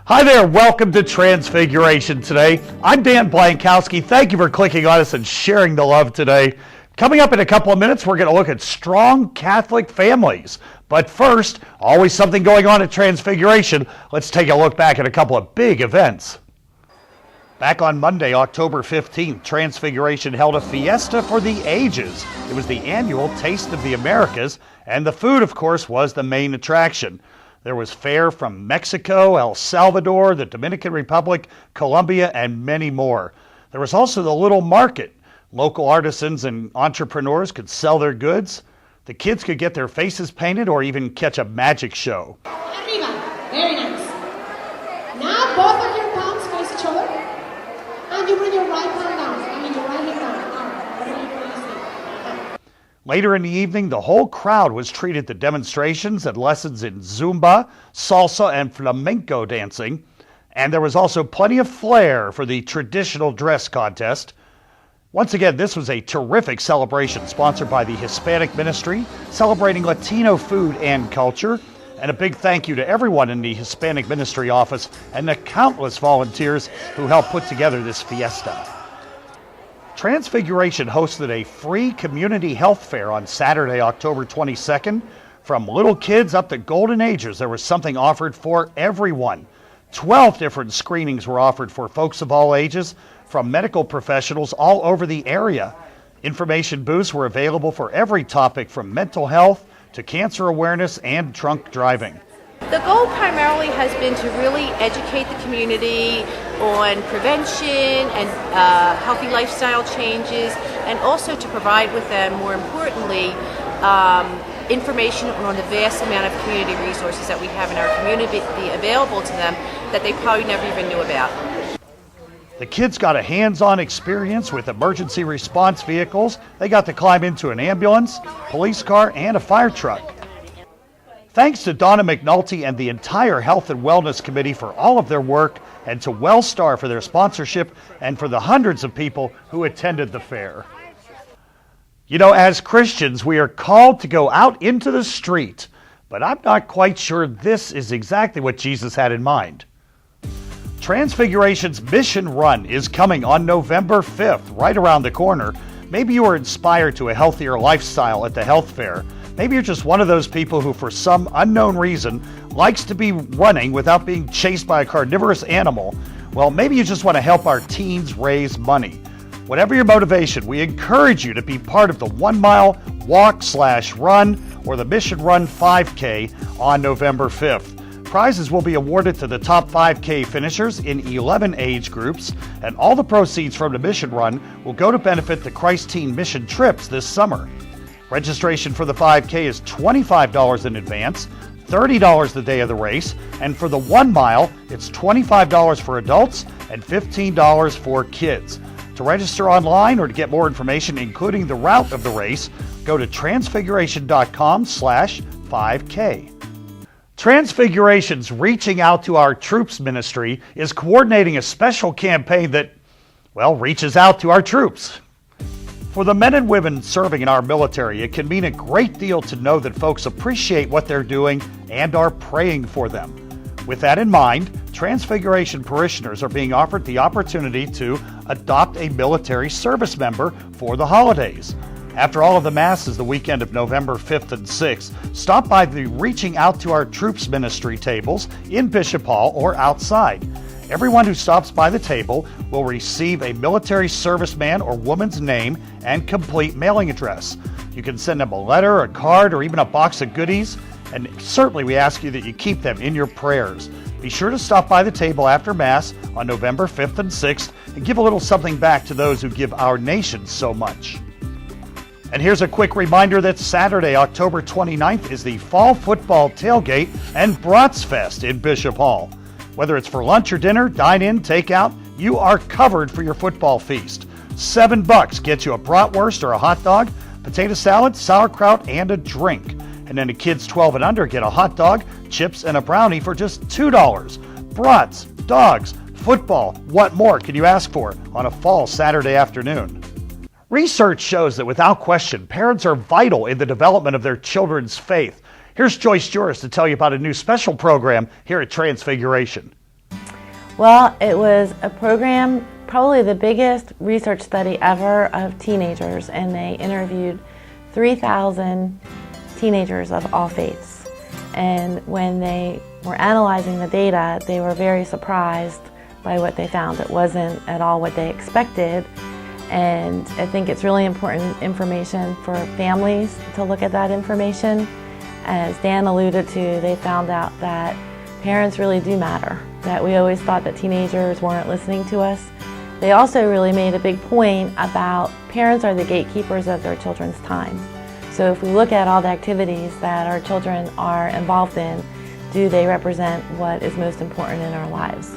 Hi there, welcome to Transfiguration Today. I'm Dan Blankowski. Thank you for clicking on us and sharing the love today. Coming up in a couple of minutes, we're going to look at strong Catholic families. But first, always something going on at Transfiguration. Let's take a look back at a couple of big events. Back on Monday, October 15th, Transfiguration held a Fiesta for the ages. It was the annual Taste of the Americas, and the food, of course, was the main attraction. There was fare from Mexico, El Salvador, the Dominican Republic, Colombia, and many more. There was also the little market. Local artisans and entrepreneurs could sell their goods. The kids could get their faces painted or even catch a magic show. Arriba. Very nice. Now both of your palms face each other. And you bring your right hand down. Your right hand down. Whatever you're going to say. Later in the evening, the whole crowd was treated to demonstrations and lessons in Zumba, salsa, and flamenco dancing. And there was also plenty of flair for the traditional dress contest. Once again, this was a terrific celebration sponsored by the Hispanic Ministry, celebrating Latino food and culture. And a big thank you to everyone in the Hispanic Ministry office and the countless volunteers who helped put together this fiesta. Transfiguration hosted a free community health fair on Saturday, October 22nd. From little kids up to golden agers, there was something offered for everyone. 12 different screenings were offered for folks of all ages from medical professionals all over the area. Information booths were available for every topic from mental health to cancer awareness and drunk driving. The goal primarily has been to really educate the community on prevention and healthy lifestyle changes, and also to provide with them, more importantly, information on the vast amount of community resources that we have in our community available to them that they probably never even knew about. The kids got a hands-on experience with emergency response vehicles. They got to climb into an ambulance, police car, and a fire truck. Thanks to Donna McNulty and the entire Health and Wellness Committee for all of their work, and to WellStar for their sponsorship, and for the hundreds of people who attended the fair. You know, as Christians, we are called to go out into the street, but I'm not quite sure this is exactly what Jesus had in mind. Transfiguration's Mission Run is coming on November 5th, right around the corner. Maybe you were inspired to a healthier lifestyle at the health fair. Maybe you're just one of those people who, for some unknown reason, likes to be running without being chased by a carnivorous animal. Well, maybe you just want to help our teens raise money. Whatever your motivation, we encourage you to be part of the 1 mile walk/run or the Mission Run 5K on November 5th. Prizes will be awarded to the top 5K finishers in 11 age groups, and all the proceeds from the Mission Run will go to benefit the Christ Teen Mission trips this summer. Registration for the 5K is $25 in advance, $30 the day of the race, and for the 1 mile, it's $25 for adults and $15 for kids. To register online or to get more information, including the route of the race, go to transfiguration.com/5K. Transfiguration's Reaching Out to Our Troops ministry is coordinating a special campaign that, well, reaches out to our troops. For the men and women serving in our military, it can mean a great deal to know that folks appreciate what they're doing and are praying for them. With that in mind, Transfiguration parishioners are being offered the opportunity to adopt a military service member for the holidays. After all of the Masses the weekend of November 5th and 6th, stop by the Reaching Out to Our Troops ministry tables in Bishop Hall or outside. Everyone who stops by the table will receive a military serviceman or woman's name and complete mailing address. You can send them a letter, a card, or even a box of goodies, and certainly we ask you that you keep them in your prayers. Be sure to stop by the table after Mass on November 5th and 6th and give a little something back to those who give our nation so much. And here's a quick reminder that Saturday, October 29th, is the Fall Football Tailgate and Brats Fest in Bishop Hall. Whether it's for lunch or dinner, dine-in, take-out, you are covered for your football feast. $7 gets you a bratwurst or a hot dog, potato salad, sauerkraut, and a drink. And then the kids 12 and under get a hot dog, chips, and a brownie for just $2. Brats, dogs, football, what more can you ask for on a fall Saturday afternoon? Research shows that without question, parents are vital in the development of their children's faith. Here's Joyce Juris to tell you about a new special program here at Transfiguration. Well, it was a program, probably the biggest research study ever of teenagers, and they interviewed 3,000 teenagers of all faiths. And when they were analyzing the data, they were very surprised by what they found. It wasn't at all what they expected. And I think it's really important information for families to look at that information. As Dan alluded to, they found out that parents really do matter, that we always thought that teenagers weren't listening to us. They also really made a big point about parents are the gatekeepers of their children's time. So if we look at all the activities that our children are involved in, do they represent what is most important in our lives?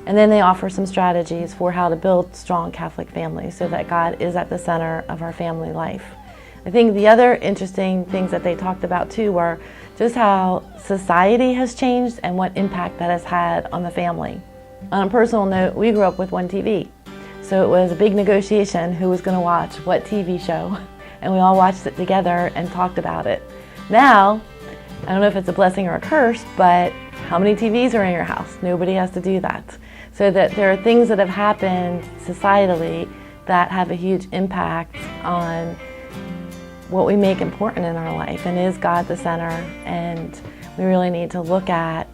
And then they offer some strategies for how to build strong Catholic families so that God is at the center of our family life. I think the other interesting things that they talked about too were just how society has changed and what impact that has had on the family. On a personal note, we grew up with one TV. So it was a big negotiation who was going to watch what TV show, and we all watched it together and talked about it. Now, I don't know if it's a blessing or a curse, but how many TVs are in your house? Nobody has to do that. So that there are things that have happened societally that have a huge impact on what we make important in our life, and is God the center? And we really need to look at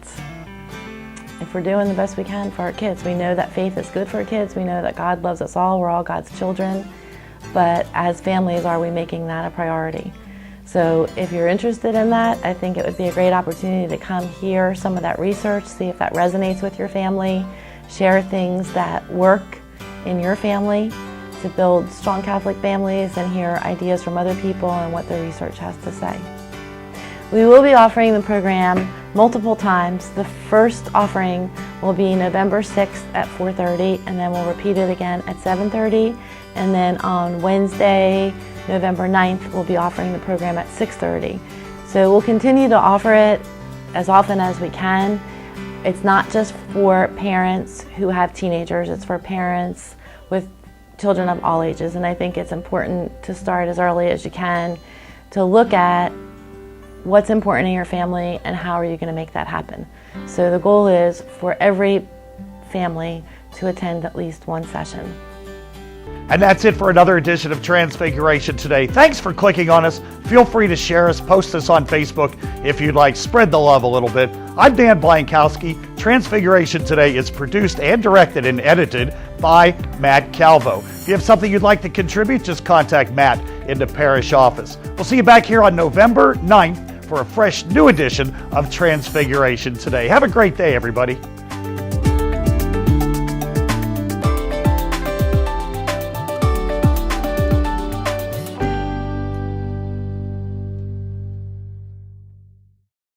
if we're doing the best we can for our kids. We know that faith is good for kids. We know that God loves us all. We're all God's children. But as families, are we making that a priority? So if you're interested in that, I think it would be a great opportunity to come hear some of that research, see if that resonates with your family, share things that work in your family to build strong Catholic families, and hear ideas from other people and what the research has to say. We will be offering the program multiple times. The first offering will be November 6th at 4:30, and then we'll repeat it again at 7:30. And then on Wednesday, November 9th, we'll be offering the program at 6:30. So we'll continue to offer it as often as we can. It's not just for parents who have teenagers, it's for parents with children of all ages. And I think it's important to start as early as you can to look at what's important in your family and how are you going to make that happen. So the goal is for every family to attend at least one session. And that's it for another edition of Transfiguration Today. Thanks for clicking on us. Feel free to share us, post us on Facebook if you'd like. Spread the love a little bit. I'm Dan Blankowski. Transfiguration Today is produced and directed and edited by Matt Calvo. If you have something you'd like to contribute, just contact Matt in the parish office. We'll see you back here on November 9th for a fresh new edition of Transfiguration Today. Have a great day, everybody.